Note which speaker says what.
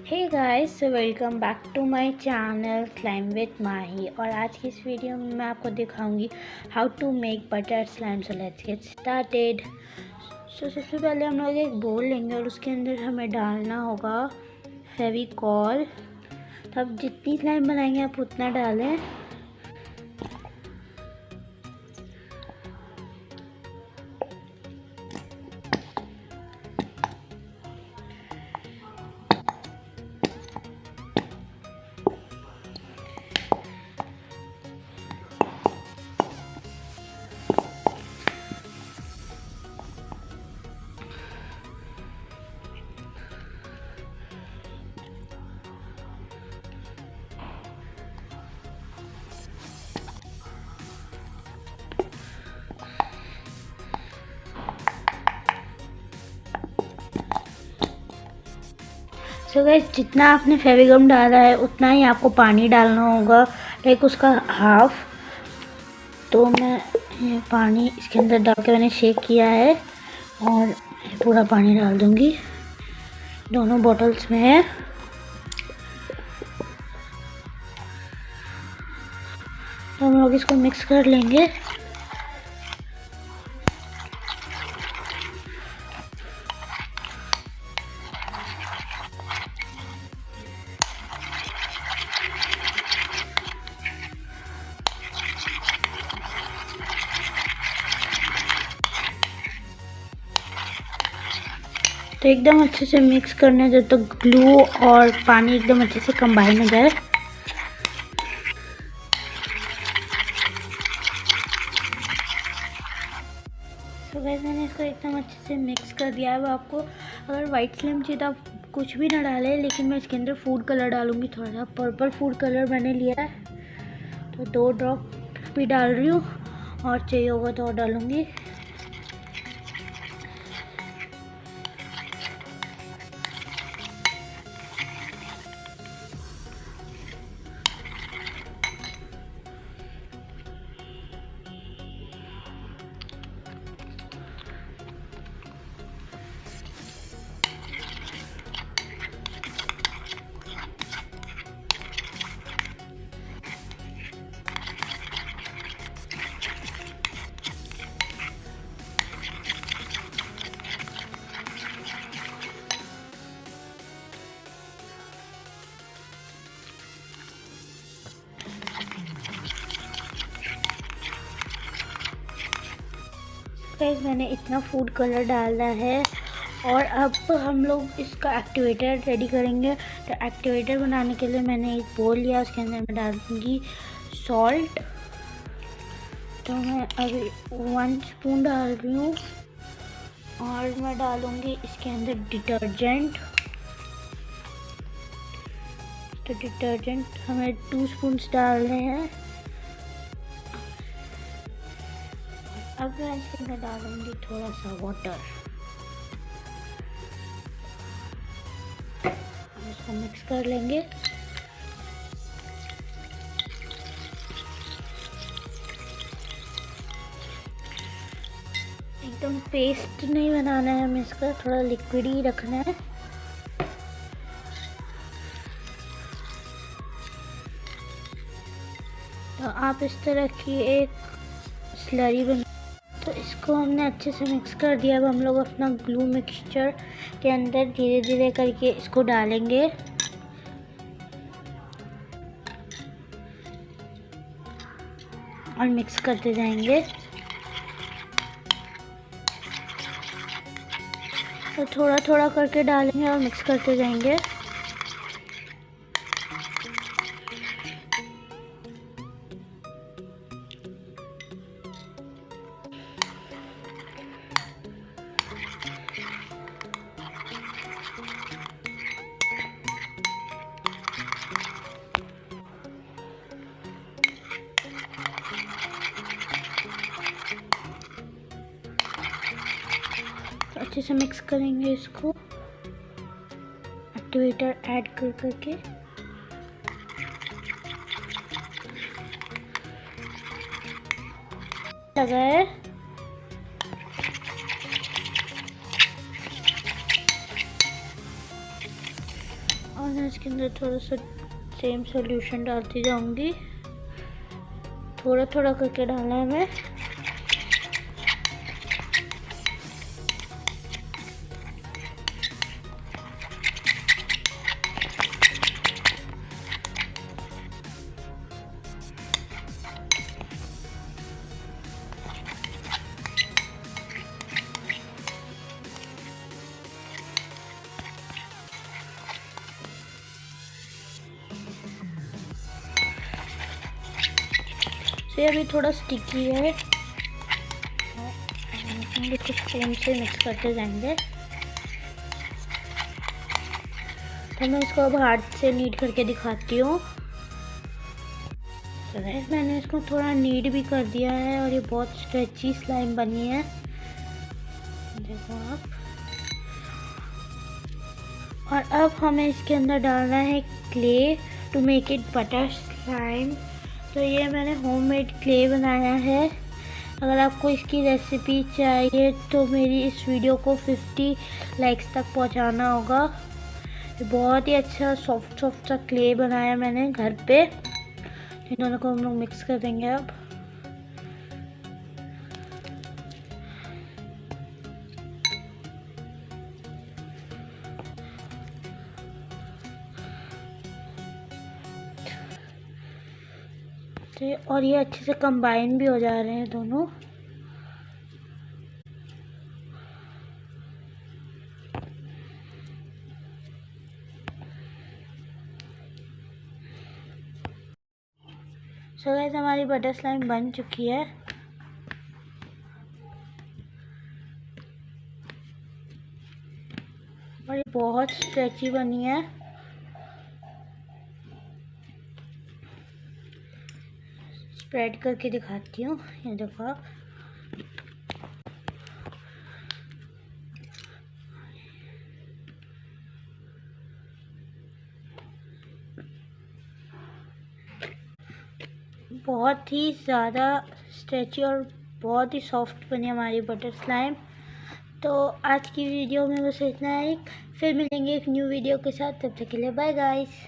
Speaker 1: Hey guys, welcome back to my channel slime with Mahi. और आज की इस वीडियो में मैं आपको दिखाऊंगी how to make butter slime. So let's get started. सबसे पहले हम लोग एक बोल लेंगे और उसके अंदर हमें डालना होगा फेविकॉल। तो आप जितनी स्लाइम बनाएंगे आप उतना डालें। सो गाइस, जितना आपने फेविगम डाला है उतना ही आपको पानी डालना होगा, लाइक उसका हाफ। तो मैं ये पानी इसके अंदर डाल के मैंने शेक किया है और पूरा पानी डाल दूंगी। दोनों बॉटल्स में है। तो हम लोग इसको मिक्स कर लेंगे। तो एकदम अच्छे से मिक्स करना है जब तक ग्लू और पानी एकदम अच्छे से कंबाइन हो जाए। तो गाइस, मैंने इसको एकदम अच्छे से मिक्स कर दिया है। अब आपको अगर वाइट स्लाइम चाहिए तो आप कुछ भी ना डालें, लेकिन मैं इसके अंदर फूड कलर डालूंगी। थोड़ा सा पर्पल फूड कलर मैंने लिया है, तो 2 ड्रॉप भी डाल रही हूँ और चाहिए होगा तो और डालूंगी। गाइस, मैंने इतना फूड कलर डाला है और अब हम लोग इसका एक्टिवेटर रेडी करेंगे। तो एक्टिवेटर बनाने के लिए मैंने एक बोल लिया, उसके अंदर मैं डाल दूँगी सॉल्ट। तो मैं अभी 1 स्पून डाल रही हूँ और मैं डालूँगी इसके अंदर डिटर्जेंट। तो डिटर्जेंट हमें 2 स्पून्स डालने हैं। अब मैं इसके अंदर डालूंगी थोड़ा सा वाटर। हम इसको मिक्स कर लेंगे। एकदम पेस्ट नहीं बनाना है हमें इसका, थोड़ा लिक्विड ही रखना है। तो आप इस तरह की एक स्लरी बना। तो इसको हमने अच्छे से मिक्स कर दिया। अब हम लोग अपना ग्लू मिक्सचर के अंदर धीरे धीरे करके इसको डालेंगे और मिक्स करते जाएंगे। तो थोड़ा थोड़ा करके डालेंगे और मिक्स करते जाएंगे। अच्छे से मिक्स करेंगे इसको एक्टिवेटर ऐड कर करके। लगा है। और मैं इसके अंदर थोड़ा सा सेम सॉल्यूशन डालती जाऊंगी, थोड़ा थोड़ा करके डालना है हमें। ये अभी थोड़ा स्टिकी है, कुछ स्पून से मिक्स करते जाएंगे। तो मैं इसको अब हाथ से नीड करके दिखाती हूँ। तो मैंने इसको थोड़ा नीड भी कर दिया है और ये बहुत स्ट्रेची स्लाइम बनी है, देखो आप। और अब हमें इसके अंदर डालना है clay to make it butter slime. तो ये मैंने होममेड क्ले बनाया है। अगर आपको इसकी रेसिपी चाहिए तो मेरी इस वीडियो को 50 लाइक्स तक पहुंचाना होगा। बहुत ही अच्छा सॉफ्ट सा क्ले बनाया मैंने घर पे। इन दोनों को हम लोग मिक्स कर देंगे अब। और ये अच्छे से कंबाइन भी हो जा रहे हैं दोनों। सो गाइस हमारी बटर स्लाइम बन चुकी है। और ये बहुत स्ट्रेची बनी है। स्प्रेड करके दिखाती हूँ, ये देखो आप। बहुत ही ज़्यादा स्ट्रेची और बहुत ही सॉफ्ट बनी हमारी बटर स्लाइम। तो आज की वीडियो में बस इतना ही। फिर मिलेंगे एक न्यू वीडियो के साथ, तब तक के लिए बाय गाइस।